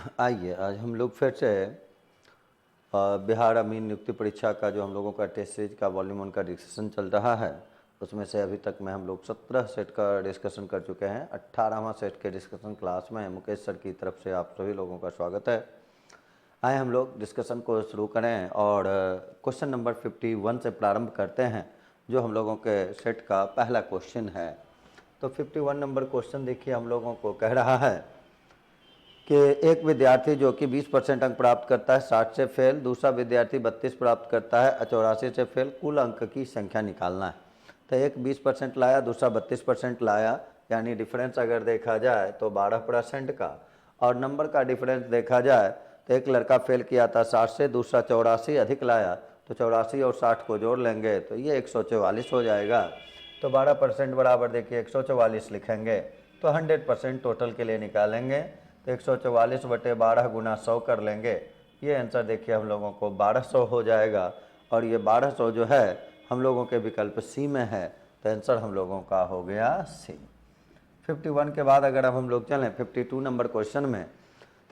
आइए आज हम लोग फिर से बिहार अमीन नियुक्ति परीक्षा का जो हम लोगों का टेस्ट सीरीज का वॉल्यूम 1 का डिस्कशन चल रहा है, उसमें से अभी तक में हम लोग 17 सेट का डिस्कशन कर चुके हैं। 18वां सेट के डिस्कशन क्लास में मुकेश सर की तरफ से आप सभी लोगों का स्वागत है। आए हम लोग डिस्कशन को शुरू करें और क्वेश्चन नंबर 51 से प्रारंभ करते हैं, जो हम लोगों के सेट का पहला क्वेश्चन है। तो 51 नंबर क्वेश्चन देखिए हम लोगों को कह रहा है कि एक विद्यार्थी जो कि 20% अंक प्राप्त करता है 60 से फेल, दूसरा विद्यार्थी 32 प्राप्त करता है 84 से फेल, कुल अंक की संख्या निकालना है। तो एक 20% लाया, दूसरा 32% लाया, यानी डिफरेंस अगर देखा जाए तो 12% का, और नंबर का डिफरेंस देखा जाए तो एक लड़का फेल किया था 60 से, दूसरा 84 अधिक लाया, तो 84 और 60 को जोड़ लेंगे तो ये 144 हो जाएगा। तो 12% बराबर देखिए 144 लिखेंगे, तो 100% टोटल के लिए निकालेंगे तो 144/12 गुना 100 कर लेंगे। ये आंसर देखिए हम लोगों को 1200 हो जाएगा, और ये 1200 जो है हम लोगों के विकल्प सी में है, तो आंसर हम लोगों का हो गया सी। 51 के बाद अगर अब हम लोग चलें 52 नंबर क्वेश्चन में,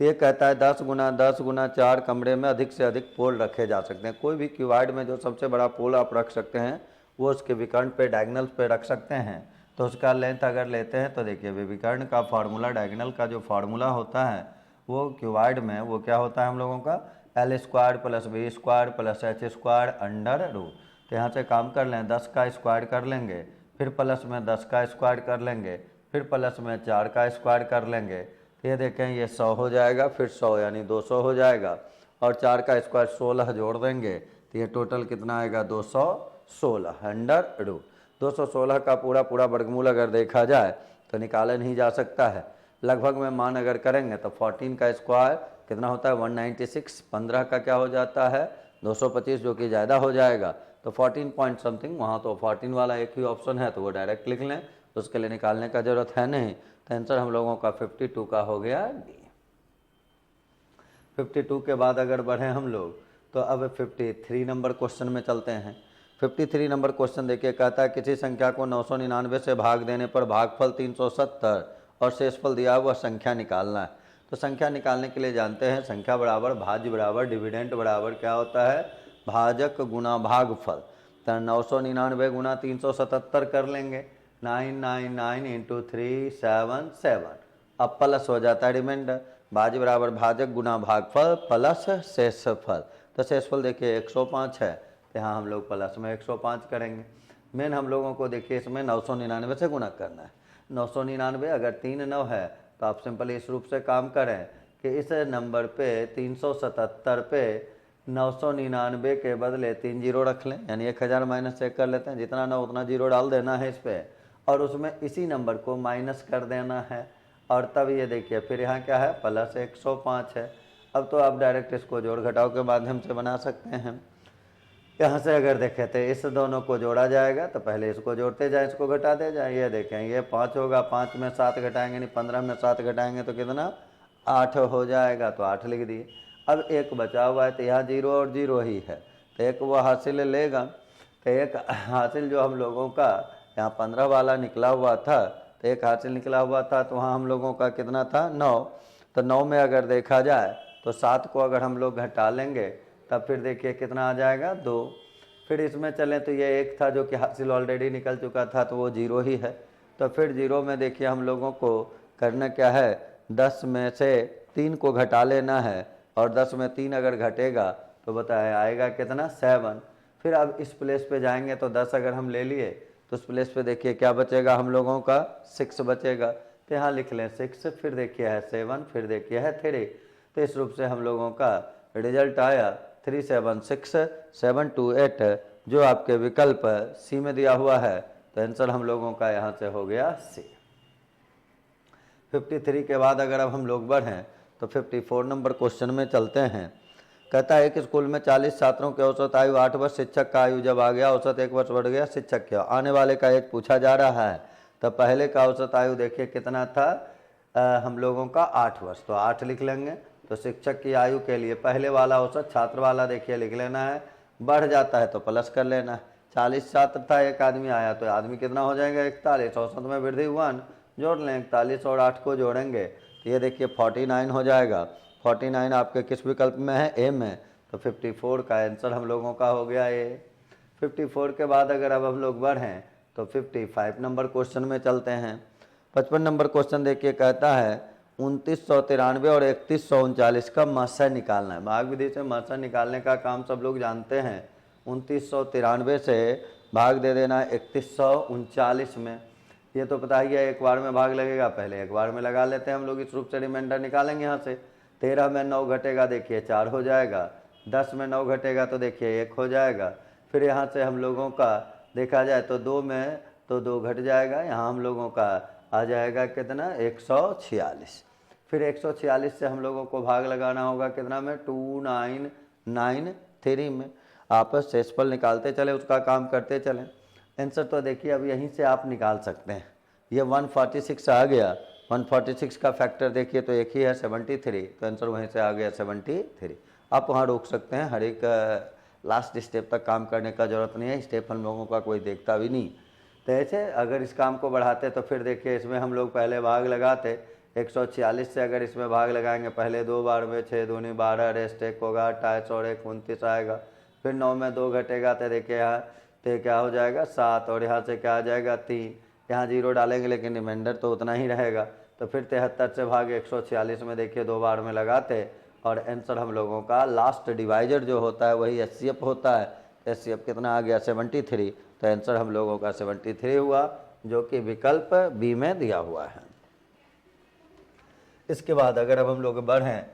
तो ये कहता है 10 × 10 × 4 कमरे में अधिक से अधिक पोल रखे जा सकते हैं। कोई भी क्यूबॉइड में जो सबसे बड़ा पोल आप रख सकते हैं वो उसके विकर्ण पे डायगोनल पे रख सकते हैं। तो उसका लेंथ अगर लेते हैं तो देखिए विकर्ण का फार्मूला, डायगोनल का जो फार्मूला होता है वो क्यूबॉइड में वो क्या होता है हम लोगों का L² + B² + H² under root. तो यहाँ से काम कर लें, 10 का स्क्वायर कर लेंगे, फिर प्लस में 10 का स्क्वायर कर लेंगे, फिर प्लस में 4 का स्क्वायर कर लेंगे। तो ये देखें ये 100 हो जाएगा, फिर 100 यानी 200 हो जाएगा, और 4 का स्क्वायर 16 जोड़ देंगे तो ये टोटल कितना आएगा 216 अंडर रूट। 216 का पूरा वर्गमूल अगर देखा जाए तो निकाला नहीं जा सकता है। लगभग में मान अगर करेंगे तो 14 का स्क्वायर कितना होता है 196, 15 का क्या हो जाता है 225, जो कि ज़्यादा हो जाएगा। तो 14 पॉइंट समथिंग, वहाँ तो 14 वाला एक ही ऑप्शन है तो वो डायरेक्ट लिख लें, उसके लिए निकालने का ज़रूरत है नहीं। तो आंसर हम लोगों का 52 का हो गया डी। 52 के बाद अगर बढ़ें हम लोग तो अब 53 नंबर क्वेश्चन में चलते हैं। 53 नंबर क्वेश्चन देखिए, कहता है किसी संख्या को 999 से भाग देने पर भागफल 370 और शेषफल दिया हुआ संख्या निकालना है। तो संख्या निकालने के लिए जानते हैं संख्या बराबर भाज्य बराबर डिविडेंड बराबर क्या होता है भाजक गुना भागफल। तो 999 गुना 377 कर लेंगे, 999 × 377, अब प्लस हो जाता है रिमाइंडर, भाज्य बराबर भाजक गुना भागफल प्लस शेषफल। तो शेषफल देखिए 105 है, तो यहाँ हम लोग प्लस में 105 करेंगे। मेन हम लोगों को देखिए इसमें 999 से गुना करना है। 999 अगर 3 9 है तो आप सिंपल इस रूप से काम करें कि इस नंबर पे 377 पे 999 के बदले 3 जीरो रख लें, यानी 1000 माइनस 1 कर लेते हैं, जितना ना उतना जीरो डाल देना है इस पर, और उसमें इसी नंबर को माइनस कर देना है, और तब ये देखिए फिर यहाँ क्या है प्लस 105 है। अब तो आप डायरेक्ट इसको जोड़ घटाव के माध्यम से बना सकते हैं। यहाँ से अगर देखें तो इस दोनों को जोड़ा जाएगा तो पहले इसको जोड़ते जाए, इसको घटाते जाए। ये देखें ये 5 होगा, 5 में 7 घटाएंगे, नहीं 15 में 7 घटाएंगे तो कितना 8 हो जाएगा, तो 8 लिख दिए। अब एक बचा हुआ है तो यहाँ 0 और 0 ही है, तो एक वो हासिल लेगा। तो एक हासिल जो हम लोगों का यहाँ 15 वाला निकला हुआ था, तो एक हासिल निकला हुआ था, तो वहाँ हम लोगों का कितना था 9। तो 9 में अगर देखा जाए तो 7 को अगर हम लोग घटा लेंगे तब फिर देखिए कितना आ जाएगा 2। फिर इसमें चलें तो ये एक था जो कि हासिल ऑलरेडी निकल चुका था, तो वो 0 ही है। तो फिर 0 में देखिए हम लोगों को करना क्या है 10 में से 3 को घटा लेना है, और 10 में 3 अगर घटेगा तो बताए आएगा कितना 7। फिर अब इस प्लेस पे जाएंगे तो 10 अगर हम ले लिए तो उस प्लेस पे देखिए क्या बचेगा हम लोगों का 6 बचेगा, तो यहाँ लिख लें 6, फिर देखिए है 7, फिर देखिए है 3। तो इस रूप से हम लोगों का रिजल्ट आया 376728, जो आपके विकल्प सी में दिया हुआ है। तो आंसर हम लोगों का यहाँ से हो गया सी। 53 के बाद अगर अब हम लोग बढ़ें तो 54 नंबर क्वेश्चन में चलते हैं। कहता है कि स्कूल में 40 छात्रों के औसत आयु 8 वर्ष, शिक्षक का आयु जब आ गया औसत 1 वर्ष बढ़ गया, शिक्षक क्या आने वाले का एज पूछा जा रहा है। तो पहले का औसत आयु देखिए कितना था हम लोगों का 8 वर्ष, तो 8 लिख लेंगे। तो शिक्षक की आयु के लिए पहले वाला औसत छात्र वाला देखिए लिख लेना है, बढ़ जाता है तो प्लस कर लेना है। 40 छात्र था, एक आदमी आया तो आदमी कितना हो जाएगा 41, औसत में वृद्धि 1, जोड़ लें 41 और 8 को जोड़ेंगे तो ये देखिए 49 हो जाएगा। 49 आपके किस विकल्प में है? ए में। तो 54 का आंसर हम लोगों का हो गया ए। 54 के बाद अगर अब हम लोग बढ़ें तो 55 नंबर क्वेश्चन में चलते हैं। 55 नंबर क्वेश्चन देखिए, कहता है 2993 और 3139 का मासा निकालना है। भाग विधि से मासा निकालने का काम सब लोग जानते हैं। 2993 से भाग दे देना 3139 में। ये तो पता ही है, एक बार में भाग लगेगा, पहले एक बार में लगा लेते हैं हम लोग, इस रूप से रिमाइंडर निकालेंगे यहाँ से। 13 में 9 घटेगा, देखिए 4 हो जाएगा। 10 में 9 घटेगा तो देखिए 1 हो जाएगा। फिर यहाँ से हम लोगों का देखा जाए तो 2 में तो 2 घट जाएगा, यहाँ हम लोगों का आ जाएगा कितना? 146। फिर 146 से हम लोगों को भाग लगाना होगा कितना में? 2993 में। आप शेषफल निकालते चले, उसका काम करते चलें। आंसर तो देखिए अब यहीं से आप निकाल सकते हैं। ये 146 आ गया। 146 का फैक्टर देखिए तो एक ही है, 73। तो आंसर वहीं से आ गया 73। आप वहाँ रोक सकते हैं, हर एक लास्ट स्टेप तक काम करने का ज़रूरत नहीं है, स्टेप हम लोगों का कोई देखता भी नहीं। तो ऐसे अगर इस काम को बढ़ाते तो फिर देखिए इसमें हम लोग पहले भाग लगाते। 146 से अगर इसमें भाग लगाएंगे, पहले 2 बार में 6 दूनी 12, रेस्ट 1 होगा, 28 और 1 29 आएगा। फिर 9 में 2 घटेगा तो देखिए यहाँ तो क्या हो जाएगा? 7, और यहाँ से क्या आ जाएगा? 3। यहाँ 0 डालेंगे लेकिन रिमाइंडर तो उतना ही रहेगा। तो फिर 73 से भाग 146 में देखिए 2 बार में लगाते, और आंसर हम लोगों का लास्ट डिवाइजर जो होता है वही HCF होता है। HCF कितना आ गया? 73। तो आंसर हम लोगों का 73 हुआ, जो कि विकल्प बी में दिया हुआ है। इसके बाद अगर अब हम लोग बढ़ें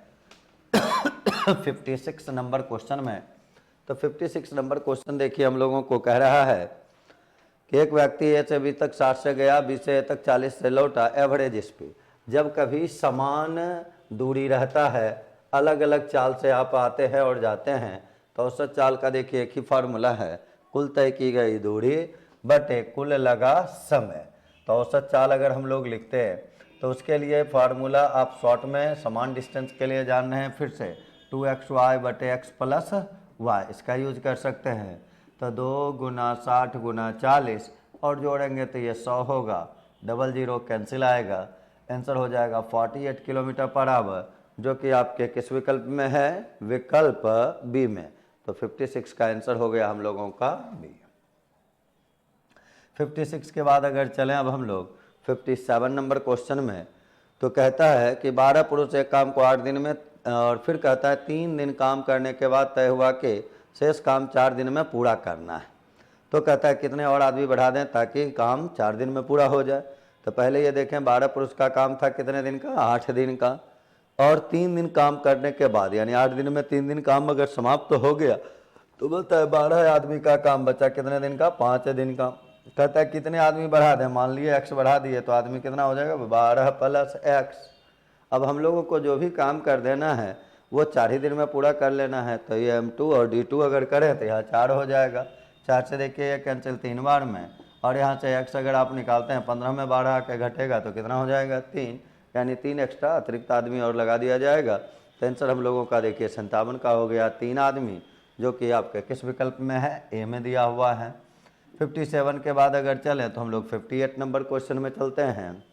56 नंबर क्वेश्चन में, तो 56 नंबर क्वेश्चन देखिए हम लोगों को कह रहा है कि एक व्यक्ति ए से बी तक 60 से गया, बी से ए तक 40 से लौटा, एवरेज स्पीड। जब कभी समान दूरी रहता है, अलग अलग चाल से आप आते हैं और जाते हैं, तो औसत चाल का देखिए एक ही फार्मूला है, कुल तय की गई दूरी बटे कुल लगा समय। तो औसत चाल अगर हम लोग लिखते हैं तो उसके लिए फार्मूला आप शॉर्ट में समान डिस्टेंस के लिए जान रहे हैं, फिर से 2xy बटे x प्लस वाई, इसका यूज कर सकते हैं। तो 2 गुना 60 गुना 40 और जोड़ेंगे तो ये 100 होगा, डबल 0 कैंसिल आएगा, आंसर हो जाएगा 48 किलोमीटर पर आवर, जो कि आपके किस विकल्प में है? विकल्प बी में। तो 56 का आंसर हो गया हम लोगों का बी। 56 के बाद अगर चलें अब हम लोग 57 नंबर क्वेश्चन में, तो कहता है कि 12 पुरुष एक काम को 8 दिन में, और फिर कहता है 3 दिन काम करने के बाद तय हुआ कि शेष काम 4 दिन में पूरा करना है। तो कहता है कितने और आदमी बढ़ा दें ताकि काम 4 दिन में पूरा हो जाए। तो पहले ये देखें 12 पुरुष का काम था कितने दिन का? 8 दिन का। और 3 दिन काम करने के बाद, यानी 8 दिन में 3 दिन काम अगर समाप्त तो हो गया, तो बोलता है 12 आदमी का काम बचा कितने दिन का? 5 दिन का। कहता है कितने आदमी बढ़ा दें? मान लिए x बढ़ा दिए तो आदमी कितना हो जाएगा? 12 प्लस x। अब हम लोगों को जो भी काम कर देना है वो 4 ही दिन में पूरा कर लेना है। तो ये M2 और D2 अगर करें तो यहाँ 4 हो जाएगा। 4 से देखिए ये कैंसिल 3 बार में, और यहाँ से x अगर आप निकालते हैं 15 में 12 आके घटेगा तो कितना हो जाएगा? 3, यानी 3 एक्स्ट्रा अतिरिक्त आदमी और लगा दिया जाएगा। तो आंसर हम लोगों का देखिए 57 का हो गया, 3 आदमी, जो कि आपके किस विकल्प में है? ए में दिया हुआ है। 57 के बाद अगर चलें तो हम लोग 58 नंबर क्वेश्चन में चलते हैं।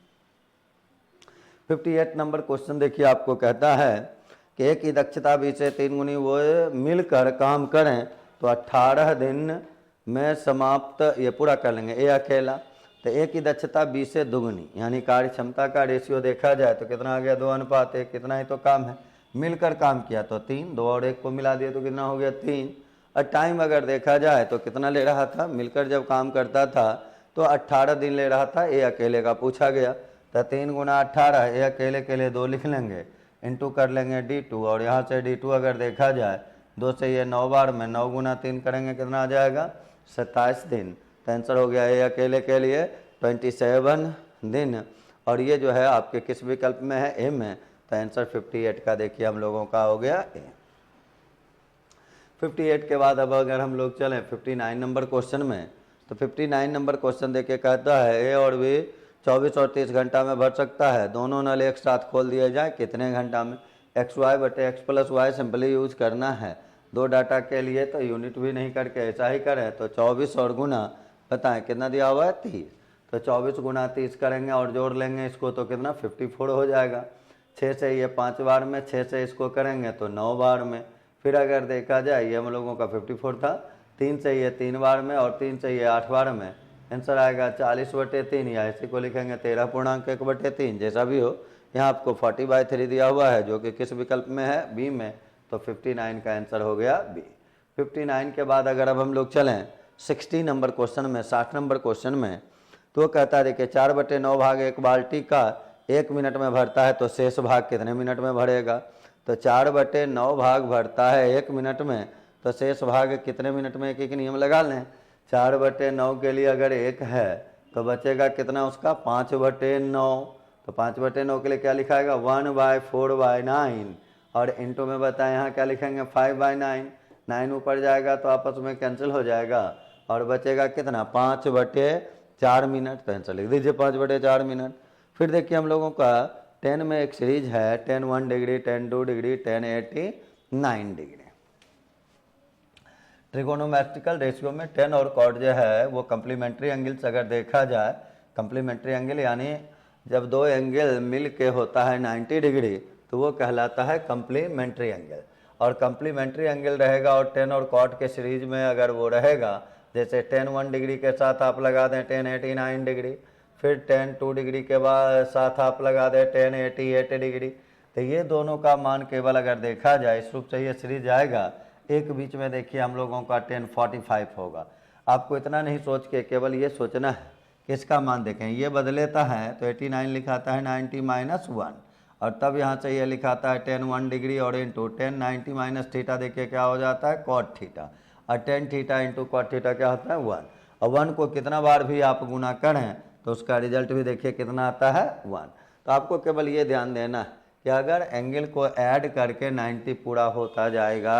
58 नंबर क्वेश्चन देखिए आपको कहता है कि एक ही दक्षता बी से 3 गुनी वो मिलकर काम करें तो 18 दिन में समाप्त ये पूरा कर लेंगे, ए अकेला। तो एक ही दक्षता बी से दुगनी, यानी कार्य क्षमता का रेशियो देखा जाए तो कितना आ गया? 2:1, कितना ही तो काम है। मिलकर काम किया तो 3, 2 और 1 को मिला दिए तो कितना हो गया? 3। और टाइम अगर देखा जाए तो कितना ले रहा था? मिलकर जब काम करता था तो 18 दिन ले रहा था, ए अकेले का पूछा गया। तो 3 गुना 18, ए अकेले के लिए 2 लिख लेंगे, इंटू कर लेंगे D2, और यहाँ से D2 अगर देखा जाए 2 से ये 9 बार में 9 गुना 3 करेंगे कितना आ जाएगा? 27 दिन। तो आंसर हो गया ए अकेले के लिए 27 दिन, और ये जो है आपके किस विकल्प में है? ए में। तो आंसर 58 का देखिए हम लोगों का हो गया ए। 58 के बाद अब अगर हम लोग चलें 59 नंबर क्वेश्चन में, तो 59 नंबर क्वेश्चन देखिए कहता है ए और बी 24 और 30 घंटा में भर सकता है, दोनों नल एक साथ खोल दिए जाए, कितने घंटा में? XY बटे x plus y simply use करना है। 2 डाटा के लिए तो यूनिट भी नहीं करके ऐसा ही करें। तो 24 और गुना बताएं कितना दिया हुआ है? 30। तो 24 गुना 30 करेंगे और जोड़ लेंगे इसको तो कितना? 54 हो जाएगा। 6 से ये 5 बार में, 6 से इसको करेंगे तो 9 बार में। फिर अगर देखा जाए ये हम लोगों का 54 था, 3 से ये 3 बार में और 3 से ये 8 बार में। आंसर आएगा 40/3 या इसी को लिखेंगे 13.1/3, जैसा भी हो। यहाँ आपको 40/3 दिया हुआ है जो कि किस विकल्प में है, बी में, तो 59 का आंसर हो गया बी। 59 के बाद अगर अब हम लोग चलें 60 नंबर क्वेश्चन में, 60 नंबर क्वेश्चन में, तो कहता है देखिए 4/9 भाग एक बाल्टी का 1 मिनट में भरता है तो शेष भाग कितने मिनट में भरेगा। तो 4/9 भाग भरता है 1 मिनट में, तो शेष भाग कितने मिनट में, एक नियम लगा लें। 4/9 के लिए अगर 1 है तो बचेगा कितना उसका, 5/9। तो 5/9 के लिए क्या लिखाएगा, 1/4/9, और इंटू में बताएं यहाँ क्या लिखेंगे, 5/9। 9 ऊपर जाएगा तो आपस में कैंसिल हो जाएगा और बचेगा कितना, 5/4 मिनट। तो आंसर लिख दीजिए 5/4 मिनट। फिर देखिए हम लोगों का 10 में एक सीरीज है, 10 1 degree, 10 2 degree, 10 89 degree. Trigonometrical ratio में 10 और कॉट जो है वो कम्प्लीमेंट्री एंगल्स अगर देखा जाए, कम्प्लीमेंट्री एंगल यानी जब दो एंगल मिल के होता है 90 डिग्री तो वो कहलाता है कम्प्लीमेंट्री एंगल। और कम्प्लीमेंट्री एंगल रहेगा और 10 और कॉट के सीरीज में अगर वो रहेगा, जैसे 10 1 डिग्री के साथ आप लगा दें 10 89 डिग्री, फिर 10 2 डिग्री के बाद साथ आप लगा दें 10 88 डिग्री, तो ये दोनों का मान केवल अगर देखा जाए इस रूप से ये सीरीज आएगा। एक बीच में देखिए हम लोगों का 1045 होगा। आपको इतना नहीं सोच के केवल ये सोचना है कि इसका मान देखें, ये बदलेता है तो 89 लिखाता है 90 - 1, और तब यहाँ से ये लिखाता है 10 1 डिग्री और इंटू 10 90 - थीटा, देखिए क्या हो जाता है कॉट थीटा, और 10 थीटा इंटू कॉट थीटा क्या होता है 1। और 1 को कितना बार भी आप गुना करें तो उसका रिजल्ट भी देखिए कितना आता है 1। तो आपको केवल ये ध्यान देना है कि अगर एंगल को ऐड करके 90 पूरा होता जाएगा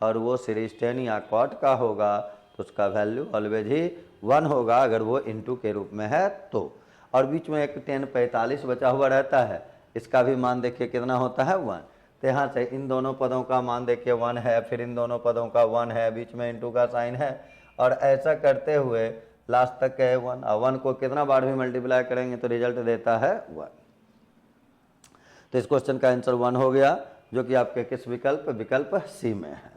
और वो सीरीज 10 या कॉट का होगा तो उसका वैल्यू ऑलवेज ही 1 होगा, अगर वो इंटू के रूप में है तो। और बीच में एक 10 45 बचा हुआ रहता है, इसका भी मान देखिए कितना होता है 1। तो यहाँ से इन दोनों पदों का मान देखिए 1 है, फिर इन दोनों पदों का 1 है, बीच में इंटू का साइन है, और ऐसा करते हुए लास्ट तक है 1। और 1 को कितना बार भी मल्टीप्लाई करेंगे तो रिजल्ट देता है 1। तो इस क्वेश्चन का आंसर 1 हो गया, जो कि आपके किस विकल्प, विकल्प सी में है।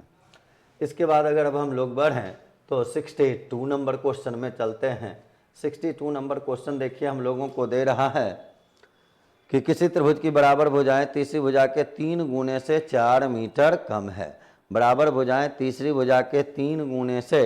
इसके बाद अगर अब हम लोग बढ़ें तो 62 नंबर क्वेश्चन में चलते हैं। 62 नंबर क्वेश्चन देखिए हम लोगों को दे रहा है कि किसी त्रिभुज की बराबर भुजाएं तीसरी भुजा के 3 गुने से 4 मीटर कम है। बराबर भुजाएं तीसरी भुजा के 3 गुने से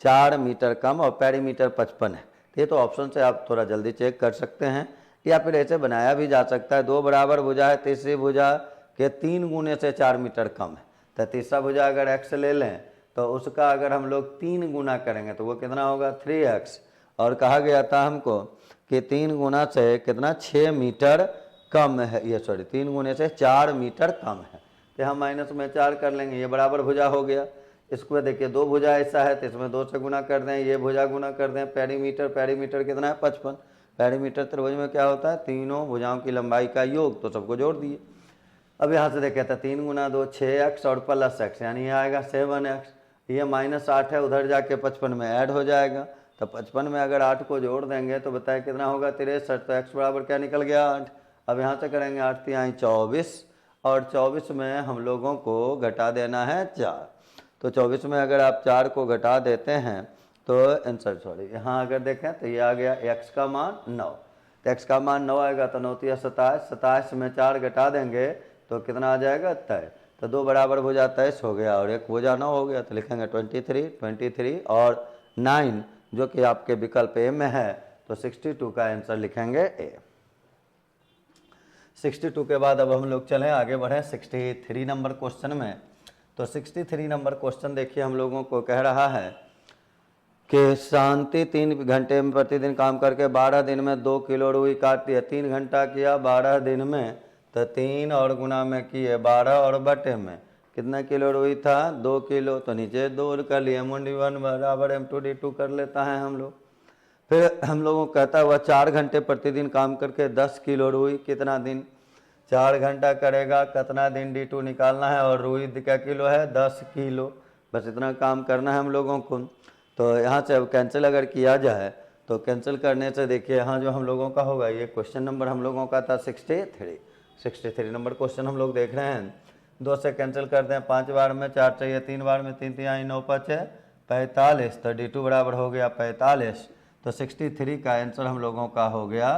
4 मीटर कम और पेरीमीटर 55 है। ये तो ऑप्शन से आप थोड़ा जल्दी चेक कर सकते हैं, या फिर ऐसे बनाया भी जा सकता है, दो बराबर भुजा है तीसरी भुजा के 3 गुने से 4 मीटर कम है। तो तीसरा भुजा अगर x ले लें तो उसका अगर हम लोग 3 गुना करेंगे तो वो कितना होगा 3x, और कहा गया था हमको कि 3 गुना से कितना 6 मीटर कम है, ये सॉरी 3 गुने से 4 मीटर कम है। तो हम माइनस में 4 कर लेंगे, ये बराबर भुजा हो गया। इसको देखिए दो भुजा ऐसा है तो इसमें 2 से गुना कर दें, ये भुजा गुना कर दें, पेरीमीटर, पेरीमीटर कितना है 55। पेरीमीटर त्रिभुज में क्या होता है, तीनों भुजाओं की लंबाई का योग, तो सबको जोड़ दिए। अब यहाँ से देखे तो 3 गुना 2 6x और प्लस x, यानी ये आएगा 7x, ये -8 है, उधर जाके 55 में ऐड हो जाएगा। तो 55 में अगर 8 को जोड़ देंगे तो बताए कितना होगा 63। तो x बराबर क्या निकल गया 8। अब यहाँ से करेंगे 8 3 24, और 24 में हम लोगों को घटा देना है 4। तो 24 में अगर आप 4 को घटा देते हैं तो आंसर सॉरी यहाँ अगर देखें तो ये आ गया x का मान 9। तो x का मान 9 आएगा तो 9 3 27, 27 में 4 घटा देंगे तो कितना आ जाएगा 23। तो दो बराबर भुजा 23 हो गया और एक भुजा 9 हो गया, तो लिखेंगे 23 और 9 जो कि आपके विकल्प ए में है। तो 62 का आंसर लिखेंगे ए। 62 के बाद अब हम लोग चलें आगे बढ़ें 63 नंबर क्वेश्चन में। तो 63 नंबर क्वेश्चन देखिए हम लोगों को कह रहा है कि शांति 3 घंटे में प्रतिदिन काम करके 12 दिन में 2 किलो रुई काटती है। 3 घंटा किया 12 दिन में, तो 3 और गुना में किए 12 और बटे में कितना किलो रुई था 2 किलो। तो नीचे 2 कर लिए, M1 बराबर M2D2 कर लेता है हम लोग। फिर हम लोगों को कहता है वह 4 घंटे प्रतिदिन काम करके 10 किलो रुई कितना दिन, 4 घंटा करेगा कितना दिन, D2 निकालना है, और रुई क्या किलो है 10 किलो। बस इतना काम करना है हम लोगों को। तो यहाँ से अब कैंसिल अगर किया जाए तो कैंसिल करने से देखिए यहाँ जो हम लोगों का होगा, ये क्वेश्चन नंबर हम लोगों का था 63, 63 नंबर क्वेश्चन हम लोग देख रहे हैं। 2 से कैंसिल करते हैं, 5 बार में 4 चाहिए, 3 बार में 3 3 9 5 45, तो D2 बराबर हो गया 45। तो 63 का आंसर हम लोगों का हो गया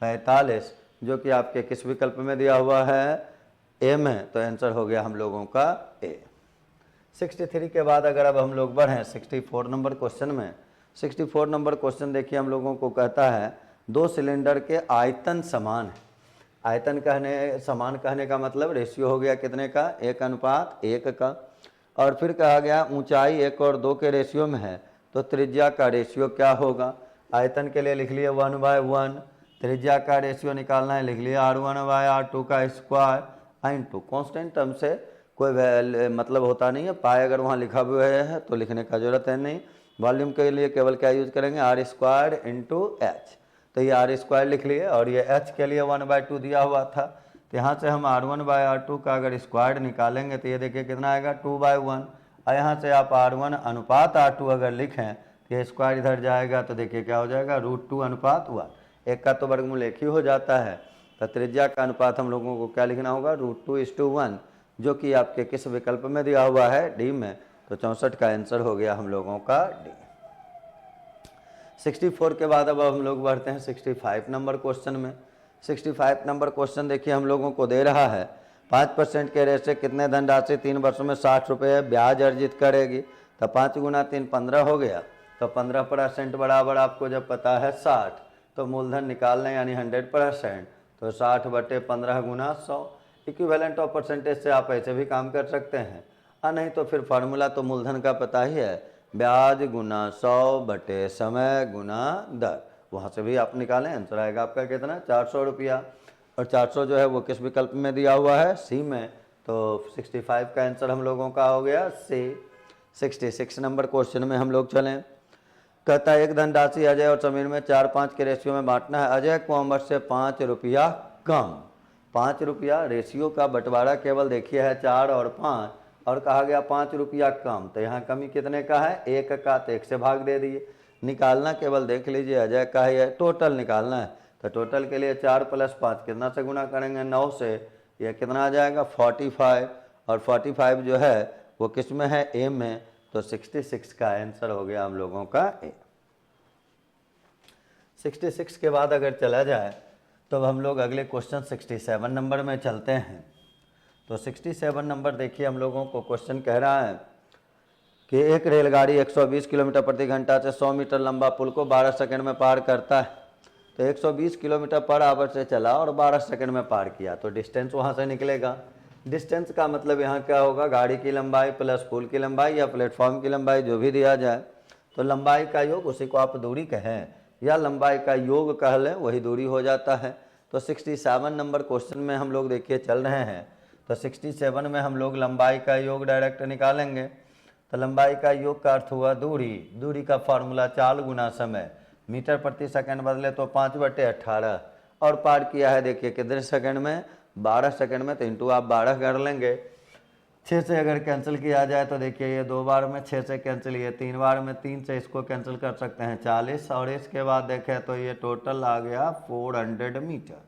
45, जो कि आपके किस विकल्प में दिया हुआ है, ए में। तो आंसर हो गया हम लोगों का ए। 63 के बाद अगर अब हम लोग बढ़ें 64 नंबर क्वेश्चन में। 64 नंबर क्वेश्चन देखिए हम लोगों को कहता है 2 सिलेंडर के आयतन समान है। आयतन समान कहने का मतलब रेशियो हो गया कितने का, 1:1 का। और फिर कहा गया ऊंचाई 1 और 2 के रेशियो में है, तो त्रिज्या का रेशियो क्या होगा। आयतन के लिए लिख लिए 1/1, त्रिज्या का रेशियो निकालना है, लिख लिया R1/R2 का स्क्वायर इंटू कॉन्स्टेंट टर्म से कोई मतलब होता नहीं है, पाए अगर वहाँ लिखा हुआ है तो लिखने का जरूरत है नहीं। वॉल्यूम के लिए केवल क्या यूज करेंगे, R² इंटू एच। तो ये R² लिख लिए और ये h के लिए 1/2 दिया हुआ था, तो यहाँ से हम R1/R2 का अगर स्क्वायर निकालेंगे तो ये देखिए कितना आएगा 2/1। और यहाँ से आप R1/R2 अगर लिखें तो ये स्क्वायर इधर जाएगा, तो देखिए क्या हो जाएगा √2/1। एक का तो वर्गमूल एक ही हो जाता है, तो त्रिज्या का अनुपात हम लोगों को क्या लिखना होगा, √2:1, जो कि आपके किस विकल्प में दिया हुआ है, डी में। तो 64 का आंसर हो गया हम लोगों का डी। 64 के बाद अब हम लोग बढ़ते हैं 65 नंबर क्वेश्चन में। 65 नंबर क्वेश्चन देखिए हम लोगों को दे रहा है 5% के रेट से कितने धनराशि 3 वर्षों में 60 रुपये ब्याज अर्जित करेगी। तो 5 गुना 3 15 हो गया, तो 15% बराबर आपको जब पता है 60, तो मूलधन निकालना यानी 100%, तो 60/15 गुना 100। इक्विवेलेंट ऑफ परसेंटेज से आप ऐसे भी काम कर सकते हैं, और नहीं तो फिर फार्मूला तो मूलधन का पता ही है, ब्याज गुना 100 समय गुना दर, वहाँ से भी आप निकालें, आंसर आएगा आपका कितना 400 रुपया। और 400 जो है वो किस विकल्प में दिया हुआ है, सी में। तो 65 का आंसर हम लोगों का हो गया सी। 66 नंबर क्वेश्चन में हम लोग चलें। कहता है एक धनराशि अजय और समीर में 4-5 के रेशियो में बांटना है। अजय को अमर से 5 रुपया कम, 5 रुपया रेशियो का बंटवारा केवल देखिए है 4 और 5, और कहा गया 5 रुपया कम, तो यहाँ कमी कितने का है, 1 का, तो 1 से भाग दे दिए। निकालना केवल देख लीजिए अजय का है, टोटल निकालना है, तो टोटल के लिए 4 + 5 कितना से गुना करेंगे, 9 से, यह कितना आ जाएगा 45। और 45 जो है वो किस में है, ए में। तो 66 का आंसर हो गया हम लोगों का ए। 66 के बाद अगर चला जाए तो हम लोग अगले क्वेश्चन 67 नंबर में चलते हैं। तो 67 नंबर देखिए हम लोगों को क्वेश्चन कह रहा है कि एक रेलगाड़ी 120 किलोमीटर प्रति घंटा से 100 मीटर लंबा पुल को 12 सेकंड में पार करता है। तो 120 किलोमीटर पर आवर से चला और 12 सेकंड में पार किया, तो डिस्टेंस वहाँ से निकलेगा। डिस्टेंस का मतलब यहाँ क्या होगा, गाड़ी की लंबाई प्लस पुल की लंबाई या प्लेटफॉर्म की लंबाई, जो भी दिया जाए। तो लंबाई का योग, उसी को आप दूरी कहें या लंबाई का योग कह लें, वही दूरी हो जाता है। तो 67 नंबर क्वेश्चन में हम लोग देखिए चल रहे हैं। तो 67 में हम लोग लंबाई का योग डायरेक्ट निकालेंगे। तो लंबाई का योग का अर्थ हुआ दूरी, दूरी का फार्मूला 4 गुना समय, मीटर प्रति सेकंड बदले तो 5/18, और पार किया है देखिए कितने सेकंड में, 12 सेकंड में। तो इंटू आप 12 कर लेंगे। 6 से अगर कैंसिल किया जाए तो देखिए ये 2 बार में 6 से कैंसिल, ये 3 बार में 3 से इसको कैंसिल कर सकते हैं 40। और इसके बाद देखें तो ये टोटल आ गया 400 मीटर।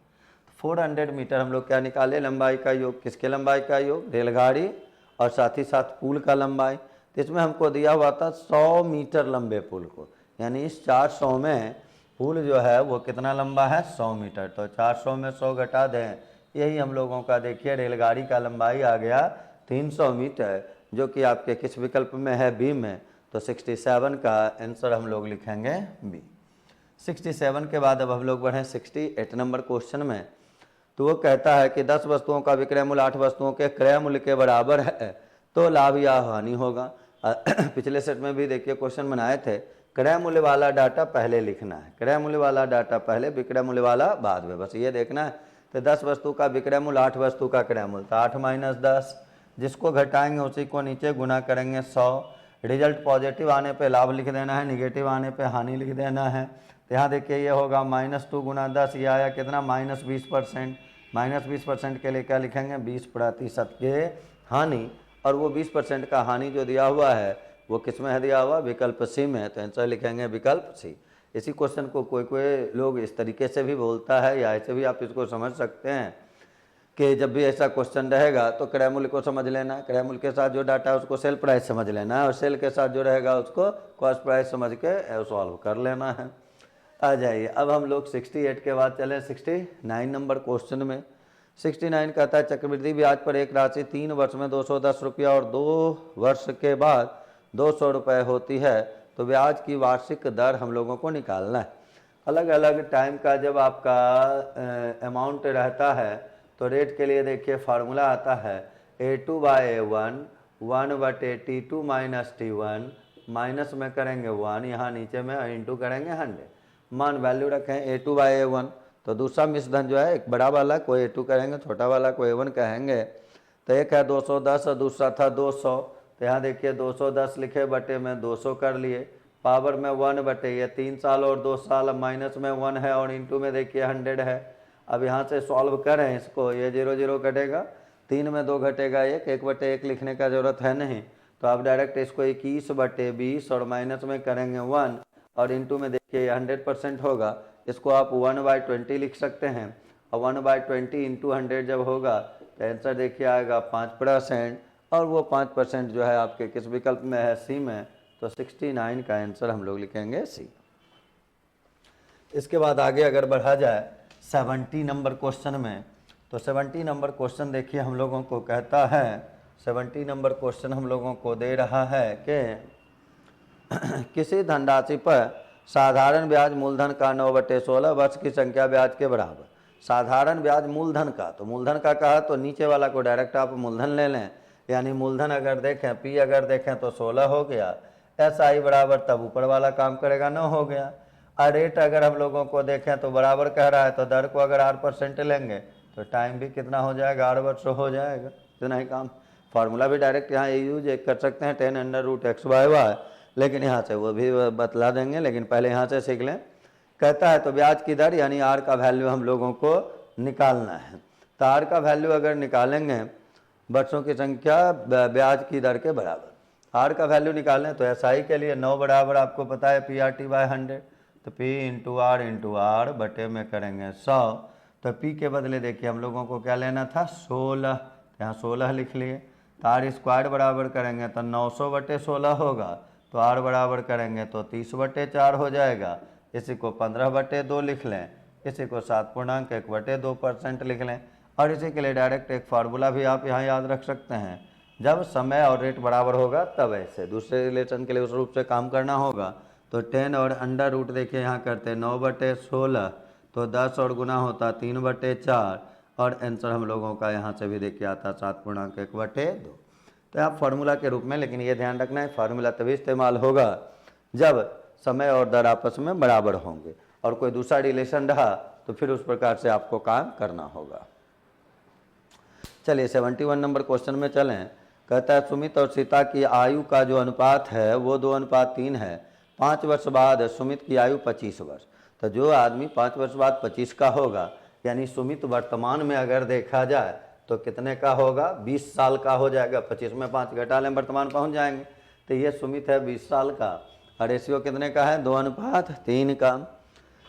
400 मीटर हम लोग क्या निकाले, लंबाई का योग। किसके लंबाई का योग, रेलगाड़ी और साथ ही साथ पुल का लंबाई। तो इसमें हमको दिया हुआ था 100 मीटर लंबे पुल को, यानी इस 400 में पुल जो है वो कितना लंबा है, 100 मीटर। तो 400 में 100 घटा दें, यही हम लोगों का देखिए रेलगाड़ी का लंबाई आ गया 300 मीटर, जो कि आपके किस विकल्प में है, बी में। तो 67 का आंसर हम लोग लिखेंगे बी। 67 के बाद अब हम लोग बढ़ें 68 नंबर क्वेश्चन में। तो वो कहता है कि 10 वस्तुओं का विक्रय मूल्य 8 वस्तुओं के क्रय मूल्य के बराबर है तो लाभ या हानि होगा। पिछले सेट में भी देखिए क्वेश्चन बनाए थे, क्रय मूल्य वाला डाटा पहले लिखना है, क्रय मूल्य वाला डाटा पहले, विक्रय मूल्य वाला बाद में, बस ये देखना है। तो 10 वस्तु का विक्रय मूल्य 8 वस्तु का क्रय मूल्य, तो 8 - 10, जिसको घटाएंगे उसी को नीचे गुना करेंगे 100। रिजल्ट पॉजिटिव आने पे लाभ लिख देना है, निगेटिव आने पे हानि लिख देना है। तो यहाँ देखिए ये होगा -2 × 10, ये आया कितना -20%। -20% के लिए क्या लिखेंगे, 20% के हानि, और वो 20% का हानि जो दिया हुआ है वो किस में है दिया हुआ, विकल्प सी में। तो आंसर लिखेंगे विकल्प सी। इसी क्वेश्चन को कोई कोई लोग इस तरीके से भी बोलता है, या ऐसे भी आप इसको समझ सकते हैं कि जब भी ऐसा क्वेश्चन रहेगा तो क्रय मूल्य को समझ लेना, क्रय मूल्य के साथ जो डाटा है उसको सेल प्राइस समझ लेना है, और सेल के साथ जो रहेगा उसको कॉस्ट प्राइस समझ के सॉल्व कर लेना है। आ जाइए, अब हम लोग 68 के बाद चले 69 नंबर क्वेश्चन में। 69 कहता है चक्रवृद्धि ब्याज पर एक राशि 3 वर्ष में 210 रुपया और 2 वर्ष के बाद 200 रुपये होती है, तो ब्याज की वार्षिक दर हम लोगों को निकालना है। अलग अलग टाइम का जब आपका अमाउंट रहता है तो रेट के लिए देखिए फार्मूला आता है A2/A1 1/T2 minus T1 minus में करेंगे 1, यहाँ नीचे में इंटू करेंगे 100। मान वैल्यू रखें A2/A1, तो दूसरा मिश्रधन जो है एक बड़ा वाला को A2 कहेंगे, छोटा वाला को A1 कहेंगे। तो एक है 210 और दूसरा था 200, तो यहाँ देखिए 210 लिखे बटे में 200 कर लिए, पावर में 1 बटे ये 3 साल और 2 साल, माइनस में 1 है और इंटू में देखिए 100 है। अब यहाँ से सॉल्व करें इसको, ये 0 0 कटेगा, 3 में 2 घटेगा 1, 1 बटे 1 लिखने का ज़रूरत है नहीं, तो आप डायरेक्ट इसको 21 बटे 20 और माइनस में करेंगे 1 और इंटू में देखिए ये 100% होगा। इसको आप 1/20 लिख सकते हैं, और 1/20 इंटू 100 जब होगा तो आंसर देखिए आएगा 5%, और वो 5% जो है आपके किस विकल्प में है, सी में, तो 69 का आंसर हम लोग लिखेंगे सी। इसके बाद आगे अगर बढ़ा जाए 70 नंबर क्वेश्चन में, तो 70 नंबर क्वेश्चन देखिए हम लोगों को कहता है, 70 नंबर क्वेश्चन हम लोगों को दे रहा है कि किसी धनराशि पर साधारण ब्याज मूलधन का 9/16 वर्ष की संख्या ब्याज के बराबर। साधारण ब्याज मूलधन का, तो मूलधन का कहा तो नीचे वाला को डायरेक्ट आप मूलधन ले लें, यानी मूलधन अगर देखें पी अगर देखें तो 16 हो गया, एस आई बराबर तब ऊपर वाला काम करेगा 9 हो गया। और रेट अगर हम लोगों को देखें तो बराबर कह रहा है, तो दर को अगर 8% लेंगे तो टाइम भी कितना हो जाएगा, 8 वर्ष हो जाएगा, इतना ही काम। फार्मूला भी डायरेक्ट यहाँ यूज कर सकते हैं 10√x/y, लेकिन यहाँ से वो भी बतला देंगे, लेकिन पहले यहाँ से सीख लें। कहता है तो ब्याज की दर यानी आर का वैल्यू हम लोगों को निकालना है, तो आर का वैल्यू अगर निकालेंगे वर्षों की संख्या ब्याज की दर के बराबर, आर का वैल्यू निकालें तो एस आई के लिए 9 बराबर आपको पता है PRT/100, तो P इंटू आर बटे में करेंगे 100, तो P के बदले देखिए हम लोगों को क्या लेना था 16, यहाँ 16 लिख लिए, तो आर स्क्वायर बराबर करेंगे तो 900/16 होगा, तो आर बराबर करेंगे तो 30/4 हो जाएगा। इसी को 15/2 लिख लें, इसी को 7.1/2% लिख लें, और इसी के लिए डायरेक्ट एक फार्मूला भी आप यहाँ याद रख सकते हैं, जब समय और रेट बराबर होगा तब ऐसे दूसरे रिलेशन के लिए उस रूप से काम करना होगा। तो 10 और अंडर रूट देखिए यहाँ करते 9/16, तो 10 और गुना होता 3/4, और आंसर हम लोगों का यहाँ से भी देखिए आता 7.1/2। तो आप फार्मूला के रूप में, लेकिन ये ध्यान रखना है फार्मूला तभी इस्तेमाल होगा जब समय और दर आपस में बराबर होंगे, और कोई दूसरा रिलेशन रहा तो फिर उस प्रकार से आपको काम करना होगा। चलिए 71 नंबर क्वेश्चन में चलें। कहता है सुमित और सीता की आयु का जो अनुपात है वो 2:3 है। 5 वर्ष बाद सुमित की आयु 25 वर्ष, तो जो आदमी 5 वर्ष बाद 25 का होगा, यानी सुमित वर्तमान में अगर देखा जाए तो कितने का होगा, 20 साल का हो जाएगा। 25 में 5 घटा लें वर्तमान पहुंच जाएंगे, तो ये सुमित है 20 साल का, और रेशियो कितने का है 2:3 का।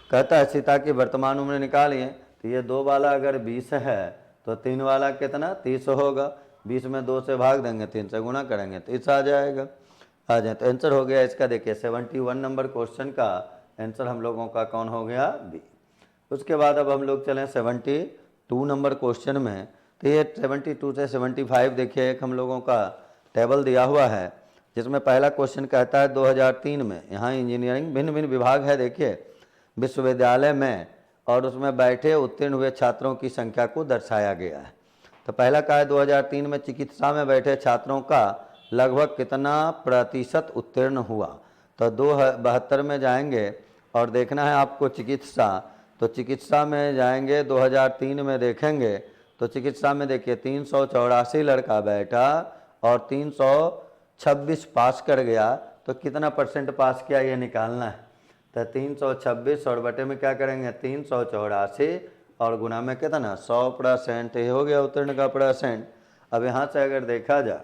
कहता है सीता की वर्तमान उम्र निकालिए, तो ये 2 वाला अगर 20 है तो 3 वाला कितना 30 होगा, 20 में 2 से भाग देंगे, 3 से गुणा करेंगे 30 आ जाएगा। आ जाए तो आंसर हो गया इसका, देखिए 71 नंबर क्वेश्चन का आंसर हम लोगों का कौन हो गया, बी। उसके बाद अब हम लोग चलें 72 नंबर क्वेश्चन में। तो ये 72 से 75 देखिए एक हम लोगों का टेबल दिया हुआ है, जिसमें पहला क्वेश्चन कहता है 2003 में, यहाँ इंजीनियरिंग भिन्न भिन्न विभाग है देखिए विश्वविद्यालय में, और उसमें बैठे उत्तीर्ण हुए छात्रों की संख्या को दर्शाया गया है। तो पहला कहा है 2003 में चिकित्सा में बैठे छात्रों का लगभग कितना प्रतिशत उत्तीर्ण हुआ। तो 72 में जाएंगे और देखना है आपको चिकित्सा, तो चिकित्सा में जाएंगे 2003 में देखेंगे, तो चिकित्सा में देखिए 384 लड़का बैठा और 326 पास कर गया, तो कितना परसेंट पास किया ये निकालना है। तो 326 और बटे में क्या करेंगे 384 और गुना में कितना 100%, ये हो गया उत्तीर्ण का परसेंट। अब यहाँ से अगर देखा जाए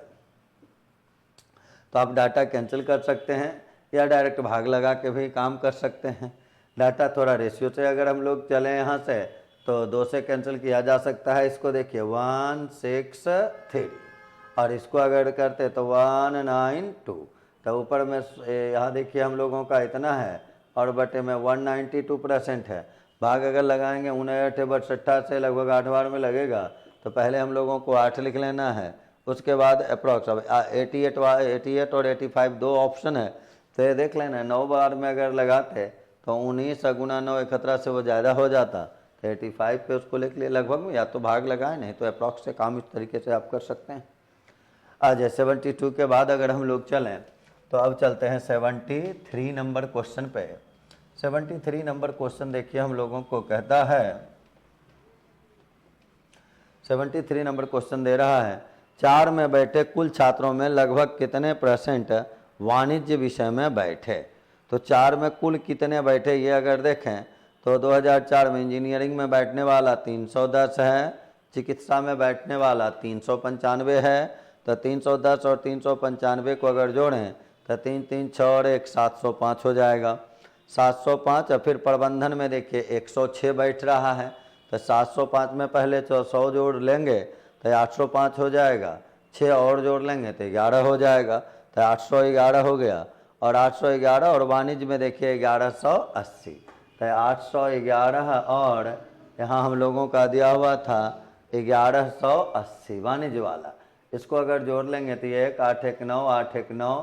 तो आप डाटा कैंसिल कर सकते हैं या डायरेक्ट भाग लगा के भी काम कर सकते हैं। डाटा थोड़ा रेशियो से अगर हम लोग चलें यहाँ से तो 2 से कैंसिल किया जा सकता है। इसको देखिए 1 6 3 और इसको अगर करते तो 1 9 2, तो ऊपर में यहाँ देखिए हम लोगों का इतना है और बटे में 192% है। भाग अगर लगाएंगे 59/60 से लगभग 8 बार में लगेगा, तो पहले हम लोगों को 8 लिख लेना है। उसके बाद अप्रॉक्स 88 और 85 दो ऑप्शन है, तो ये देख लेना 9 बार में अगर लगाते तो 19 गुना 9 71 से वो ज़्यादा हो जाता, तो 85 पे उसको लिख लिए लगभग में, या तो भाग लगाए नहीं तो अप्रॉक्स से काम इस तरीके से आप कर सकते हैं। आज 72 के बाद अगर हम लोग चलें तो अब चलते हैं 73 नंबर क्वेश्चन पे। 73 नंबर क्वेश्चन देखिए हम लोगों को कहता है, 73 नंबर क्वेश्चन दे रहा है 4 में बैठे कुल छात्रों में लगभग कितने % वाणिज्य विषय में बैठे। तो 4 में कुल कितने बैठे ये अगर देखें तो 2004 में इंजीनियरिंग में बैठने वाला 310 है, चिकित्सा में बैठने वाला 395 है। तो 310 और 395 को अगर जोड़ें तो 3 3 6 और 1 705 हो जाएगा। 705 और फिर प्रबंधन में देखिए 106 बैठ रहा है, तो 705 में पहले 100 जोड़ लेंगे तो 805 हो जाएगा, 6 और जोड़ लेंगे तो 11 हो जाएगा, तो 811 हो गया। और 811 और वाणिज्य में देखिए 1180, तो 811 और यहाँ हम लोगों का दिया हुआ था 1180 वाणिज्य वाला। इसको अगर जोड़ लेंगे तो ये 1 8 1 9 8 1 9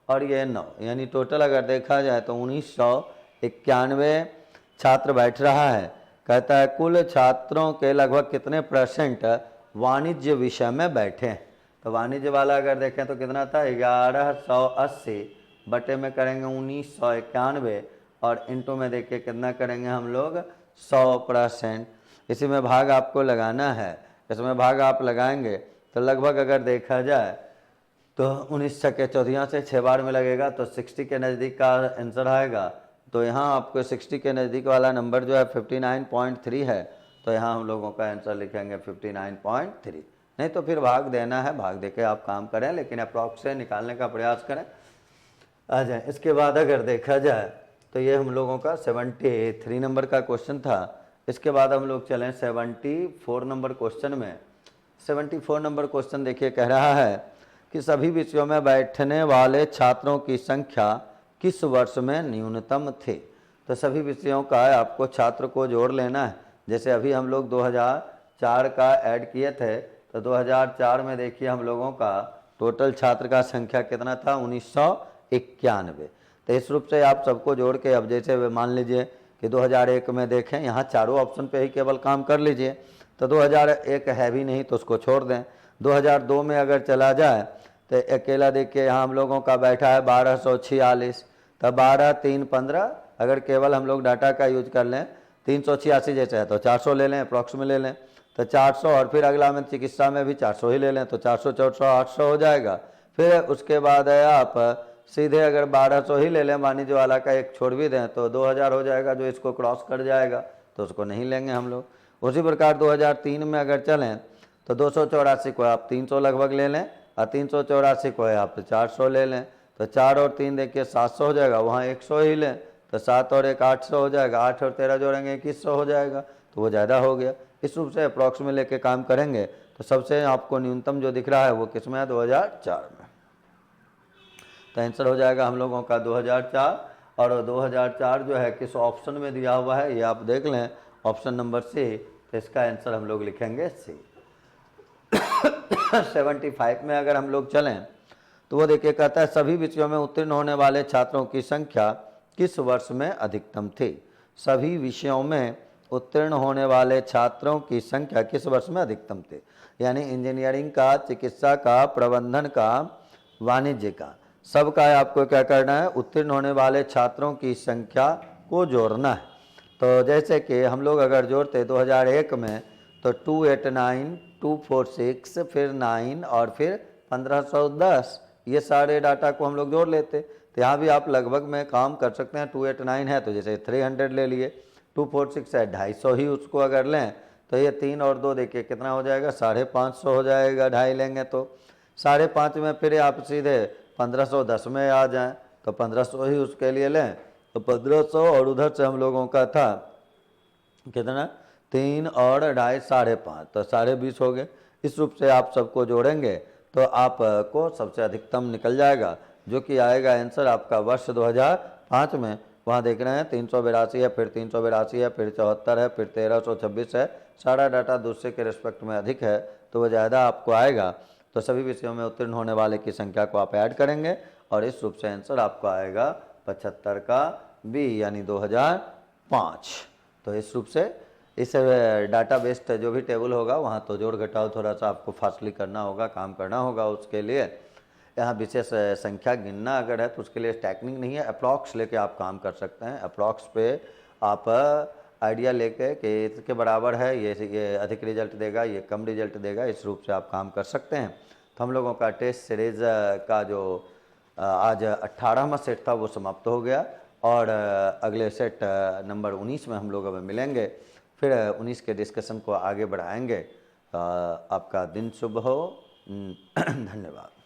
और ये 9, यानी टोटल अगर देखा जाए तो 1991 छात्र बैठ रहा है। कहता है कुल छात्रों के लगभग कितने % वाणिज्य विषय में बैठे। तो वाणिज्य वाला अगर देखें तो कितना था 1180 बटे में करेंगे 1991 और इंटू में देखिए कितना करेंगे हम लोग 100%। इसी में भाग आपको लगाना है। इसमें भाग आप लगाएंगे तो लगभग अगर देखा जाए तो 19 छक्के 14 से 6 बार में लगेगा, तो 60 के नज़दीक का आंसर आएगा। तो यहाँ आपको 60 के नज़दीक वाला नंबर जो है 59.3 है, तो यहाँ हम लोगों का आंसर लिखेंगे 59.3। नहीं तो फिर भाग देना है, भाग देके आप काम करें, लेकिन अप्रॉक्स से निकालने का प्रयास करें। आ जाए इसके बाद अगर देखा जाए तो ये हम लोगों का 73 नंबर का क्वेश्चन था। इसके बाद हम लोग चलें 74 नंबर क्वेश्चन में। 74 नंबर क्वेश्चन देखिए कह रहा है कि सभी विषयों में बैठने वाले छात्रों की संख्या किस वर्ष में न्यूनतम थे। तो सभी विषयों का आपको छात्र को जोड़ लेना है। जैसे अभी हम लोग 2004 का ऐड किए थे, तो 2004 में देखिए हम लोगों का टोटल छात्र का संख्या कितना था 1991। तो इस रूप से आप सबको जोड़ के, अब जैसे मान लीजिए कि 2001 में देखें, यहाँ चारों ऑप्शन पे ही केवल काम कर लीजिए, तो 2001 है भी नहीं तो उसको छोड़ दें। 2002 में अगर चला जाए तो अकेला देखिए यहाँ हम लोगों का बैठा है 1246, तो 12 3 15 अगर केवल हम लोग डाटा का यूज कर लें 386 जैसे है तो 400 ले लें, अप्रॉक्स में ले लें, तो 400 और फिर अगला में चिकित्सा में भी 400 ही ले लें, तो 400 400 800 हो जाएगा। फिर उसके बाद है आप सीधे अगर 1200 ही ले लें, वाणिज्य वाला का एक छोड़ भी दें तो 2000 हो जाएगा, जो इसको क्रॉस कर जाएगा तो उसको नहीं लेंगे हम लोग। उसी प्रकार 2003 में अगर चलें तो 284 को आप 300 लगभग ले लें और 384 को आप 400 ले लें, तो 4 और 3 देखिए 700 हो जाएगा, वहाँ 100 ही लें तो 7 और 1 800 हो जाएगा, 8 और 13 जोड़ेंगे 2100 हो जाएगा, तो वो ज़्यादा हो गया। इस रूप से अप्रॉक्स में लेके काम करेंगे तो सबसे आपको न्यूनतम जो दिख रहा है वो किस में है 2004 में। तो आंसर हो जाएगा हम लोगों का 2004। और 2004 जो है किस ऑप्शन में दिया हुआ है ये आप देख लें, ऑप्शन नंबर सी, तो इसका आंसर हम लोग लिखेंगे सी। 75 में अगर हम लोग चलें तो वो देखिए कहता है सभी विषयों में उत्तीर्ण होने वाले छात्रों की संख्या किस वर्ष में अधिकतम थी। सभी विषयों में उत्तीर्ण होने वाले छात्रों की संख्या किस वर्ष में अधिकतम थे, यानी इंजीनियरिंग का, चिकित्सा का, प्रबंधन का, वाणिज्य का, सबका आपको क्या करना है, उत्तीर्ण होने वाले छात्रों की संख्या को जोड़ना है। तो जैसे कि हम लोग अगर जोड़ते 2001 में तो 289 246 फिर 9 और फिर 1510, ये सारे डाटा को हम लोग जोड़ लेते। तो यहाँ भी आप लगभग में काम कर सकते हैं। 289 है तो जैसे 300 ले लिए, 246 है 250 ही उसको अगर लें तो ये 3 और 2 देखिए कितना हो जाएगा 550 हो जाएगा, 2.5 लेंगे तो 5.5 में फिर आप सीधे 1510 में आ जाएं तो 1500 ही उसके लिए लें, तो 1500 और उधर से हम लोगों का था कितना 3 और ढाई 5.5 तो 20.5 हो गए। इस रूप से आप सबको जोड़ेंगे तो आपको सबसे अधिकतम निकल जाएगा, जो कि आएगा आंसर आपका वर्ष 2005 में। वहाँ देख रहे हैं 382 है, फिर 382 है, फिर 74 है, फिर 1326 है। सारा डाटा दूसरे के रिस्पेक्ट में अधिक है तो वह ज़्यादा आपको आएगा। तो सभी विषयों में उत्तीर्ण होने वाले की संख्या को आप ऐड करेंगे और इस रूप से आंसर आपको आएगा 75 का बी यानी 2005। तो इस रूप से इस डाटा बेस्ड जो भी टेबल होगा वहाँ तो जोड़ घटाव थोड़ा सा आपको फास्टली करना होगा, काम करना होगा। उसके लिए यहाँ विशेष संख्या गिनना अगर है तो उसके लिए स्टैकिंग नहीं है, अप्रॉक्स लेके आप काम कर सकते हैं। अप्रॉक्स पे आप आइडिया लेके कि इसके बराबर है, ये अधिक रिजल्ट देगा, ये कम रिजल्ट देगा, इस रूप से आप काम कर सकते हैं। तो हम लोगों का टेस्ट सीरीज़ का जो आज 18वां सेट था वो समाप्त हो गया और अगले सेट नंबर 19 में हम लोग अब मिलेंगे, फिर 19 के डिस्कशन को आगे बढ़ाएंगे। आपका दिन शुभ हो। धन्यवाद।